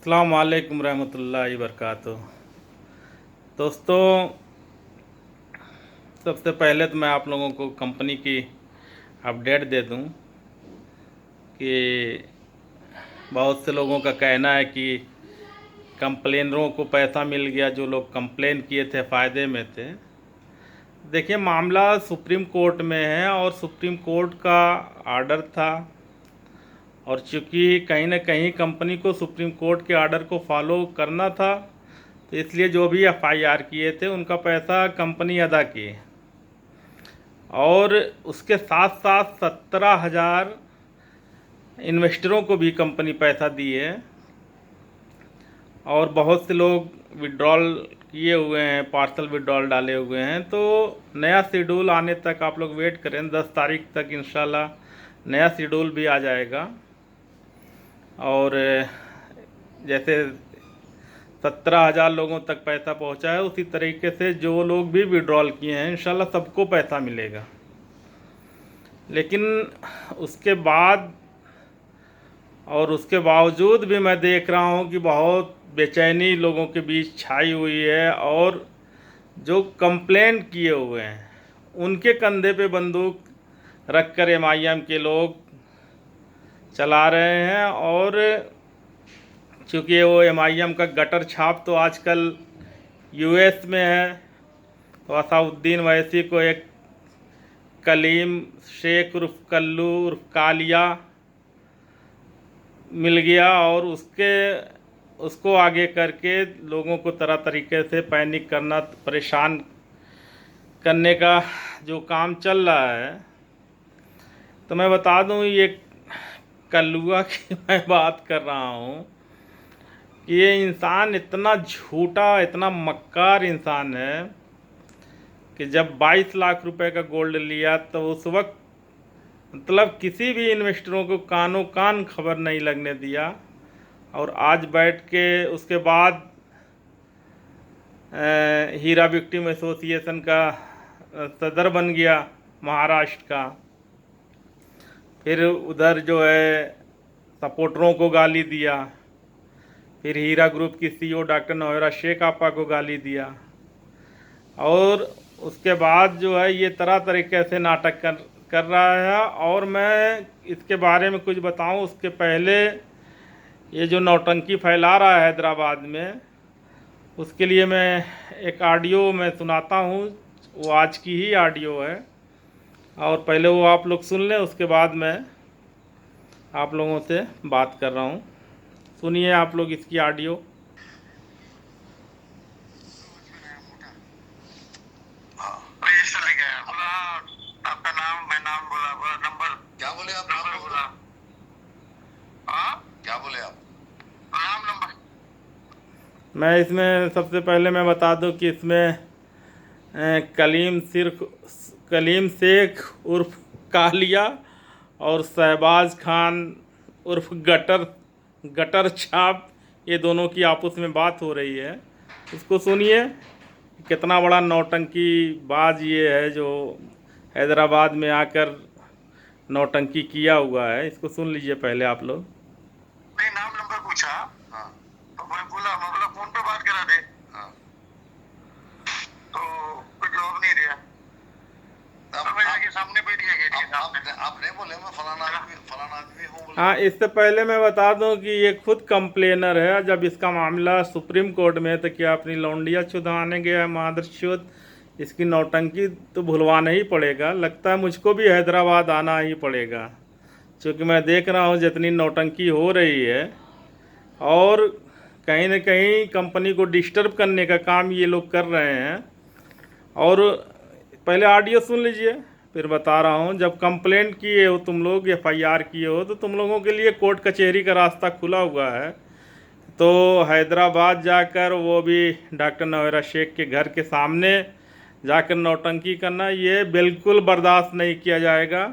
अस्सलाम वालेकुम रहमतुल्लाहि वबरकातुहू। दोस्तों, सबसे पहले तो मैं आप लोगों को कंपनी की अपडेट दे दूं कि बहुत से लोगों का कहना है कि कंप्लेनरों को पैसा मिल गया, जो लोग कंप्लेन किए थे फ़ायदे में थे। देखिए, मामला सुप्रीम कोर्ट में है और सुप्रीम कोर्ट का आर्डर था, और चूँकि कहीं ना कहीं कंपनी को सुप्रीम कोर्ट के आर्डर को फॉलो करना था, तो इसलिए जो भी एफआईआर किए थे उनका पैसा कंपनी अदा की। और उसके साथ साथ 17,000 इन्वेस्टरों को भी कंपनी पैसा दी है, और बहुत से लोग विड्रॉल किए हुए हैं, पार्सल विड्रॉल डाले हुए हैं। तो नया शेड्यूल आने तक आप लोग वेट करें, 10 तारीख तक इंशाल्लाह नया शेड्यूल भी आ जाएगा। और जैसे 17,000 लोगों तक पैसा पहुंचा है, उसी तरीके से जो लोग भी विड्रॉल किए हैं इंशाल्लाह सबको पैसा मिलेगा। लेकिन उसके बाद और उसके बावजूद भी मैं देख रहा हूं कि बहुत बेचैनी लोगों के बीच छाई हुई है, और जो कंप्लेंट किए हुए हैं उनके कंधे पे बंदूक रखकर एमआईएम के लोग चला रहे हैं। और चूँकि वो एमआईएम का गटर छाप तो आजकल यूएस में है, तो असाउद्दीन वैसी को एक कलीम शेख उर्फ कल्लू उर्फ कालिया मिल गया, और उसको आगे करके लोगों को तरह तरीके से पैनिक करना, परेशान करने का जो काम चल रहा है। तो मैं बता दूं, ये कल्लुआ की मैं बात कर रहा हूं कि ये इंसान इतना झूठा, इतना मक्कार इंसान है कि जब 22 लाख रुपए का गोल्ड लिया तो उस वक्त मतलब किसी भी इन्वेस्टरों को कानों कान खबर नहीं लगने दिया, और आज बैठ के उसके बाद हीरा विक्टिम एसोसिएशन का सदर बन गया महाराष्ट्र का। फिर उधर जो है सपोर्टरों को गाली दिया, फिर हीरा ग्रुप की सीईओ डॉक्टर नौयरा शेख आपा को गाली दिया, और उसके बाद जो है ये तरह तरीके से नाटक कर रहा है। और मैं इसके बारे में कुछ बताऊं उसके पहले, ये जो नौटंकी फैला रहा है हैदराबाद में, उसके लिए मैं एक ऑडियो मैं सुनाता हूं। वो आज की ही ऑडियो है, और पहले वो आप लोग सुन लें, उसके बाद मैं आप लोगों से बात कर रहा हूं। सुनिए आप लोग इसकी ऑडियो। आपका नाम, मैं नाम बोला, बोला नंबर क्या बोले आप? नंबर बोला। क्या बोले आप? नाम नंबर। मैं इसमें सबसे पहले मैं बता दूं कि इसमें कलीम शेख उर्फ कालिया और शहबाज खान उर्फ गटर छाप, ये दोनों की आपस में बात हो रही है। इसको सुनिए, कितना बड़ा नौटंकी बाज ये है जो हैदराबाद में आकर नौटंकी किया हुआ है। इसको सुन लीजिए पहले आप लोग। नहीं, नाम नंबर पूछा। हाँ तो मैं बोला फोन पे बात करा दे। हाँ। तो कुछ जवाब नहीं दिया। अब मैं जाके सामने बैठ गया गेट के सामने। आप नहीं बोले मैं फलाना आदमी हूँ बोले? हाँ, इससे पहले मैं बता दूं कि ये खुद कंप्लेनर है। जब इसका मामला सुप्रीम कोर्ट में है तो क्या अपनी लौंडिया छुड़वाने गया मादरचोद, इसकी नौटंकी तो भुलवाना ही पड़ेगा। लगता है मुझको भी हैदराबाद आना ही पड़ेगा, क्योंकि मैं देख रहा हूँ जितनी नौटंकी हो रही है, और कहीं न कहीं कंपनी को डिस्टर्ब करने का काम ये लोग कर रहे हैं। और पहले ऑडियो सुन लीजिए, फिर बता रहा हूँ। जब कंप्लेंट किए हो तुम लोग, एफआईआर किए हो, तो तुम लोगों के लिए कोर्ट कचहरी का रास्ता खुला हुआ है। तो हैदराबाद जाकर वो भी डॉक्टर नौयरा शेख के घर के सामने जाकर नौटंकी करना, ये बिल्कुल बर्दाश्त नहीं किया जाएगा।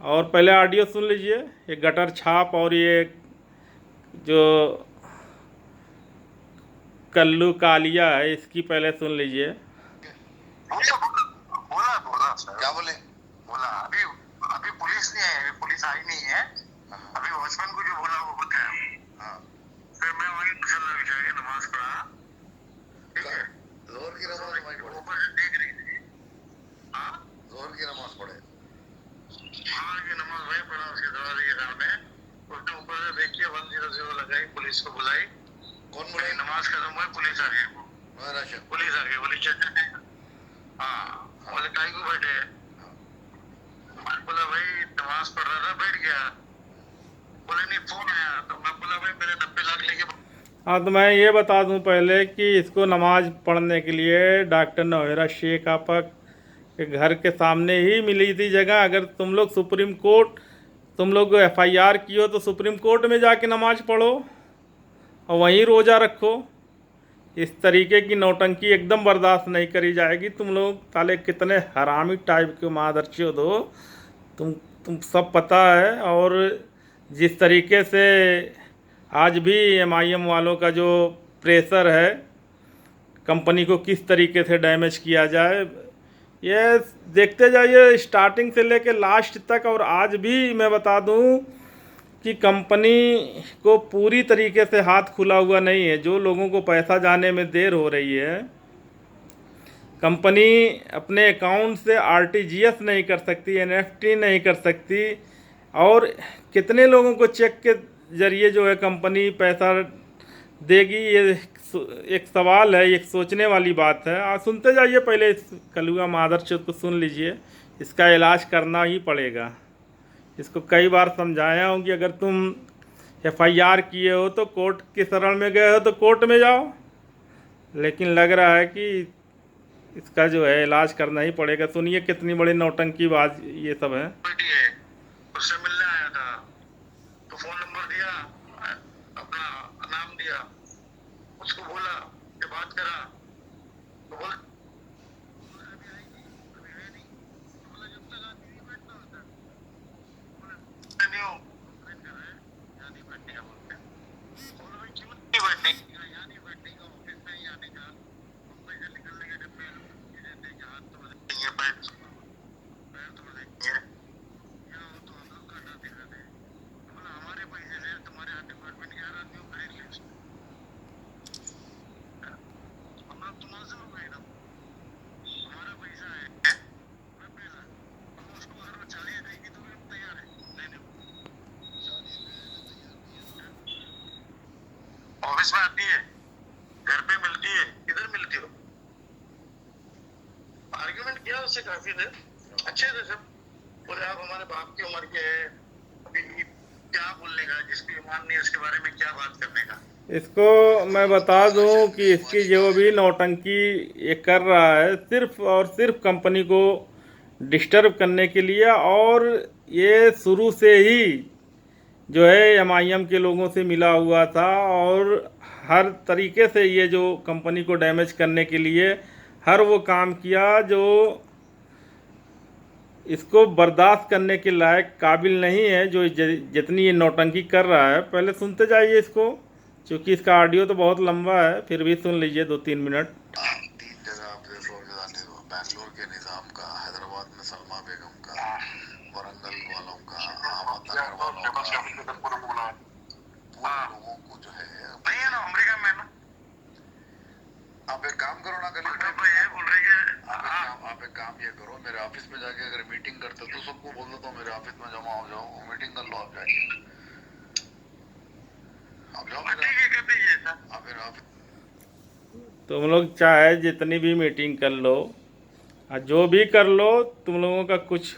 और पहले ऑडियो सुन लीजिए, ये गटर छाप और ये जो कल्लू कालिया है, इसकी पहले सुन लीजिए। बोला सर। क्या बोले? बोला अभी अभी पुलिस नहीं आई, अभी पुलिस आई नहीं है। अभी वॉचमैन को जो बोला वो बताया। हाँ। फिर मैं वहीं बुलाई, पुलिस को बुलाई। कौन बोले? नमाज खत्म हुई, पुलिस आ गई। पुलिस आ गई, बोली चल। हाँ, बोले काहे को बैठे? बोला भाई नमाज पढ़ रहा था, बैठ गया। बोले नहीं फोन आया, तो मैं बोला भाई मेरे 90 लाख लेके। हाँ, तो मैं ये बता दूं पहले कि इसको नमाज पढ़ने के लिए डॉक्टर नौहेरा शेख आपा के घर के सामने ही मिली थी जगह। अगर तुम लोग सुप्रीम कोर्ट, तुम लोग एफआईआर की हो तो सुप्रीम कोर्ट में जाके नमाज पढ़ो और वहीं रोज़ा रखो। इस तरीके की नौटंकी एकदम बर्दाश्त नहीं करी जाएगी। तुम लोग साले कितने हरामी टाइप के मादरचोद हो, तुम सब पता है। और जिस तरीके से आज भी एमआईएम वालों का जो प्रेशर है कंपनी को किस तरीके से डैमेज किया जाए, ये देखते जाइए स्टार्टिंग से लेकर लास्ट तक। और आज भी मैं बता दूं कि कंपनी को पूरी तरीके से हाथ खुला हुआ नहीं है। जो लोगों को पैसा जाने में देर हो रही है, कंपनी अपने अकाउंट से आरटीजीएस नहीं कर सकती, एनएफटी नहीं कर सकती। और कितने लोगों को चेक के जरिए जो है कंपनी पैसा देगी, ये एक सवाल है, एक सोचने वाली बात है। आप सुनते जाइए, पहले इस कलुआ मादरचोद को सुन लीजिए। इसका इलाज करना ही पड़ेगा। इसको कई बार समझाया हूँ कि अगर तुम एफआईआर किए हो तो कोर्ट की शरण में गए हो तो कोर्ट में जाओ, लेकिन लग रहा है कि इसका जो है इलाज करना ही पड़ेगा। सुनिए कितनी बड़ी नौटंकी बात ये सब है। उससे मिलने आया था, तो फोन नंबर दिया, अपना नाम दिया, उसको बोला कि बात करा, तो बोल ऑफिस में आती है, घर पे मिलती है, किधर मिलती हो? आर्ग्यूमेंट किया उससे काफी देर, अच्छे थे सब। बोले आप हमारे बाप की उम्र के हैं, अभी क्या बोलने का, जिसकी ईमान नहीं उसके बारे में क्या बात करने का। इसको मैं बता दूं कि इसकी जो भी नौटंकी ये कर रहा है सिर्फ और सिर्फ कंपनी को डिस्टर्ब करने के लिए। और ये शुरू से ही जो है एमआईएम के लोगों से मिला हुआ था और हर तरीके से ये जो कंपनी को डैमेज करने के लिए हर वो काम किया जो इसको बर्दाश्त करने के लायक काबिल नहीं है, जो जितनी ये नौटंकी कर रहा है। पहले सुनते जाइए इसको, क्योंकि इसका ऑडियो तो बहुत लंबा है, फिर भी सुन लीजिए 2-3 मिनट। 3 जगह आप देखो, बैंगलोर के निज़ाम का, हैदराबाद में सलमा बेगम का, वरंगल वालों का, अहमद नगर वालों का, पूरे लोगों को जो है नहीं है ना अमेरिका में ना। आप एक काम करो ना, कल ये बोल रही है आप एक काम ये करो, मेरे ऑफिस में जाके अगर मीटिंग करते तो सबको बोल देता हूँ मेरे ऑफिस में जमा हो जाओ, मीटिंग कर लो। आप जाइए, आप जाओ मेरे, ठीक है कर दीजिए सर। आप मेरे ऑफिस। तुम लोग चाहे जितनी भी मीटिंग कर लो और जो भी कर लो, तुम लोगों का कुछ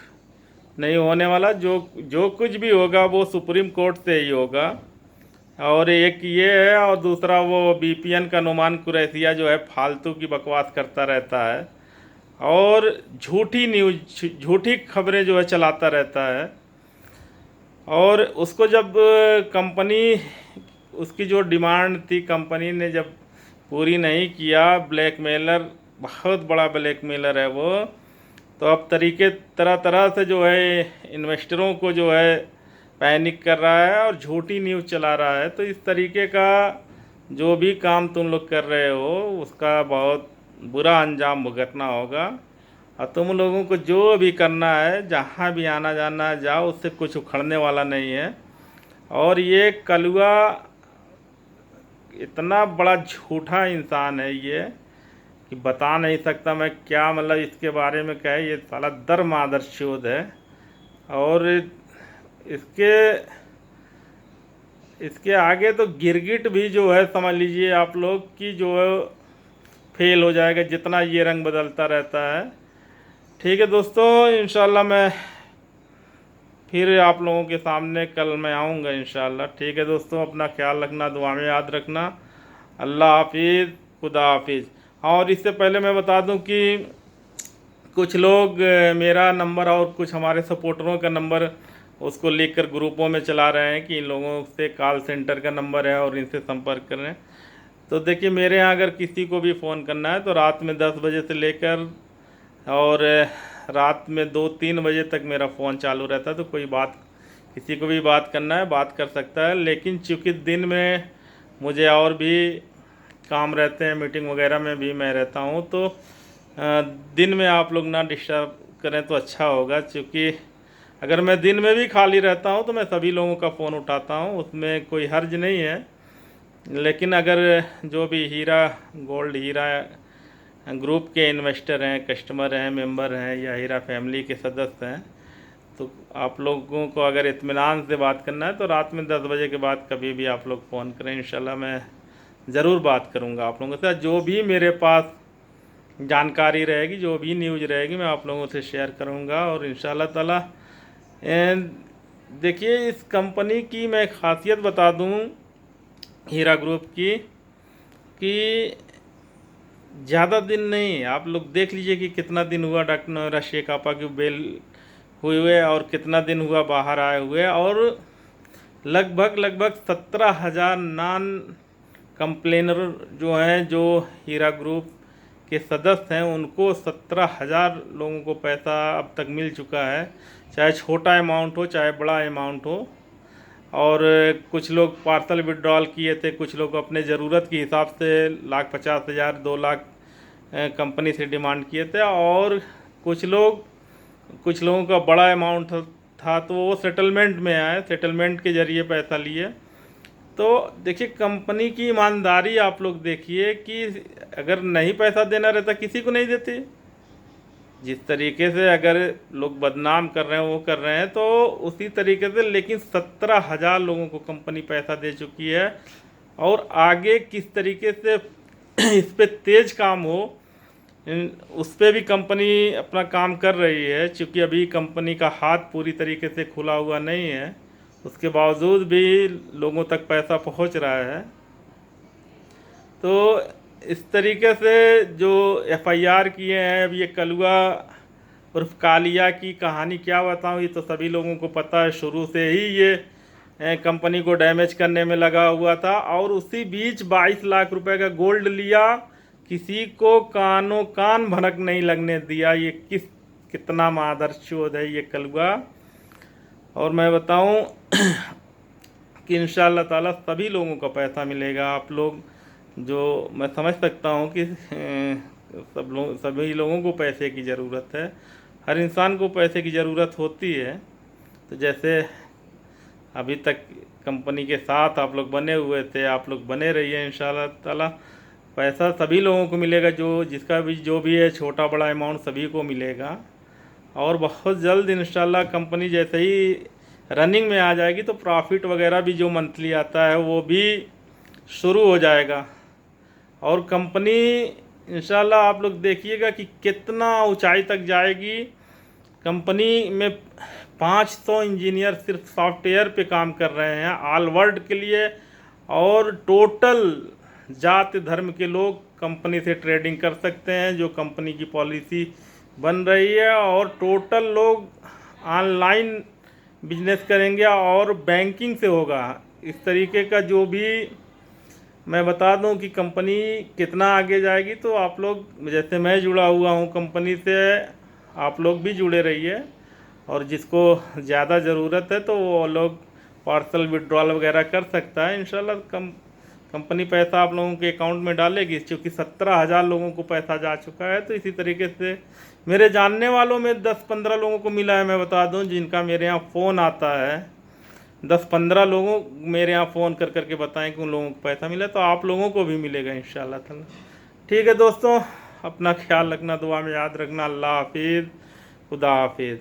नहीं होने वाला। जो कुछ भी होगा वो सुप्रीम कोर्ट से ही होगा। और एक ये है, और दूसरा वो बीपीएन का नुमान कुरैशिया जो है फालतू की बकवास करता रहता है और झूठी न्यूज़, झूठी खबरें जो है चलाता रहता है। और उसको जब कंपनी, उसकी जो डिमांड थी कंपनी ने जब पूरी नहीं किया, ब्लैकमेलर, बहुत बड़ा ब्लैकमेलर है वो, तो अब तरह तरह से जो है इन्वेस्टरों को जो है पैनिक कर रहा है और झूठी न्यूज़ चला रहा है। तो इस तरीके का जो भी काम तुम लोग कर रहे हो उसका बहुत बुरा अंजाम भुगतना होगा। और तुम लोगों को जो भी करना है, जहाँ भी आना जाना है जाओ, उससे कुछ उखड़ने वाला नहीं है। और ये कलुआ इतना बड़ा झूठा इंसान है ये कि बता नहीं सकता मैं क्या, मतलब इसके बारे में क्या है। ये साला दर मादरचोद है। और इसके इसके आगे तो गिरगिट भी जो है समझ लीजिए आप लोग कि जो है फेल हो जाएगा, जितना ये रंग बदलता रहता है। ठीक है दोस्तों, इंशाल्लाह मैं फिर आप लोगों के सामने कल मैं आऊँगा इंशाल्लाह। ठीक है दोस्तों, अपना ख्याल रखना, दुआ में याद रखना। अल्लाह हाफिज़, खुदा हाफिज़। और इससे पहले मैं बता दूं कि कुछ लोग मेरा नंबर और कुछ हमारे सपोर्टरों का नंबर उसको लेकर ग्रुपों में चला रहे हैं कि इन लोगों से कॉल सेंटर का नंबर है और इनसे संपर्क करें। तो देखिए, मेरे यहाँ अगर किसी को भी फ़ोन करना है तो रात में 10 बजे से लेकर और रात में 2-3 बजे तक मेरा फ़ोन चालू रहता है। तो कोई बात, किसी को भी बात करना है बात कर सकता है। लेकिन चूँकि दिन में मुझे और भी काम रहते हैं, मीटिंग वगैरह में भी मैं रहता हूँ, तो दिन में आप लोग ना डिस्टर्ब करें तो अच्छा होगा। क्योंकि अगर मैं दिन में भी खाली रहता हूँ तो मैं सभी लोगों का फ़ोन उठाता हूँ, उसमें कोई हर्ज नहीं है। लेकिन अगर जो भी हीरा गोल्ड हीरा ग्रुप के इन्वेस्टर हैं, कस्टमर हैं, मेंबर हैं या हीरा फैमिली के सदस्य हैं, तो आप लोगों को अगर इत्मीनान से बात करना है तो रात में 10 बजे के बाद कभी भी आप लोग फ़ोन करें, इंशाल्लाह मैं ज़रूर बात करूंगा आप लोगों से। जो भी मेरे पास जानकारी रहेगी, जो भी न्यूज़ रहेगी, मैं आप लोगों से शेयर करूंगा। और इंशाल्लाह ताला देखिए, इस कंपनी की मैं खासियत बता दूं हीरा ग्रुप की, कि ज़्यादा दिन नहीं, आप लोग देख लीजिए कि कितना दिन हुआ डॉक्टर नौरा शेख आपा की बेल हुए और कितना दिन हुआ बाहर आए हुए, और लगभग 17,000 नॉन कंप्लेनर जो हैं, जो हीरा ग्रुप के सदस्य हैं, उनको 17,000 लोगों को पैसा अब तक मिल चुका है, चाहे छोटा अमाउंट हो चाहे बड़ा अमाउंट हो। और कुछ लोग पार्सल विड्रॉल किए थे, कुछ लोग अपने ज़रूरत के हिसाब से 1,50,000 2 लाख कंपनी से डिमांड किए थे, और कुछ लोगों का बड़ा अमाउंट था तो वो सेटलमेंट में आए, सेटलमेंट के ज़रिए पैसा लिए। तो देखिए, कंपनी की ईमानदारी आप लोग देखिए कि अगर नहीं पैसा देना रहता किसी को नहीं देती। जिस तरीके से अगर लोग बदनाम कर रहे हैं वो कर रहे हैं, तो उसी तरीके से लेकिन 17,000 लोगों को कंपनी पैसा दे चुकी है। और आगे किस तरीके से इस पे तेज़ काम हो, उस पे भी कंपनी अपना काम कर रही है। क्योंकि अभी कंपनी का हाथ पूरी तरीके से खुला हुआ नहीं है, उसके बावजूद भी लोगों तक पैसा पहुंच रहा है। तो इस तरीके से जो FIR किए हैं, अब ये कलुआ उर्फ कालिया की कहानी क्या बताऊं, ये तो सभी लोगों को पता है। शुरू से ही ये कंपनी को डैमेज करने में लगा हुआ था, और उसी बीच 22 लाख रुपए का गोल्ड लिया, किसी को कानो कान भनक नहीं लगने दिया। ये कितना मादरचोद है ये कलुआ। और मैं बताऊं कि इंशाअल्लाह ताला सभी लोगों का पैसा मिलेगा। आप लोग, जो मैं समझ सकता हूं कि सभी लोगों को पैसे की ज़रूरत है, हर इंसान को पैसे की ज़रूरत होती है। तो जैसे अभी तक कंपनी के साथ आप लोग बने हुए थे, आप लोग बने रहिए, इंशाअल्लाह ताला पैसा सभी लोगों को मिलेगा। जिसका भी जो भी है, छोटा बड़ा अमाउंट सभी को मिलेगा। और बहुत जल्द इंशाअल्लाह कंपनी जैसे ही रनिंग में आ जाएगी तो प्रॉफिट वगैरह भी जो मंथली आता है वो भी शुरू हो जाएगा। और कंपनी इंशाल्लाह आप लोग देखिएगा कि कितना ऊंचाई तक जाएगी। कंपनी में 500 इंजीनियर सिर्फ सॉफ्टवेयर पे काम कर रहे हैं ऑल वर्ल्ड के लिए, और टोटल जाति धर्म के लोग कंपनी से ट्रेडिंग कर सकते हैं, जो कंपनी की पॉलिसी बन रही है। और टोटल लोग ऑनलाइन बिजनेस करेंगे और बैंकिंग से होगा। इस तरीके का जो भी मैं बता दूं कि कंपनी कितना आगे जाएगी। तो आप लोग, जैसे मैं जुड़ा हुआ हूं कंपनी से, आप लोग भी जुड़े रहिए। और जिसको ज़्यादा ज़रूरत है तो वो लोग पार्सल विड्रॉल वगैरह कर सकता है। इंशाल्लाह कंपनी पैसा आप लोगों के अकाउंट में डालेगी, क्योंकि 17,000 लोगों को पैसा जा चुका है। तो इसी तरीके से मेरे जानने वालों में 10-15 लोगों को मिला है, मैं बता दूं, जिनका मेरे यहाँ फ़ोन आता है। 10-15 लोगों मेरे यहाँ फ़ोन कर करके बताएं कि उन लोगों को पैसा मिला, तो आप लोगों को भी मिलेगा इंशाल्लाह ताला। ठीक है दोस्तों, अपना ख्याल रखना, दुआ में याद रखना। अल्लाह हाफिज़, खुदा हाफिज़।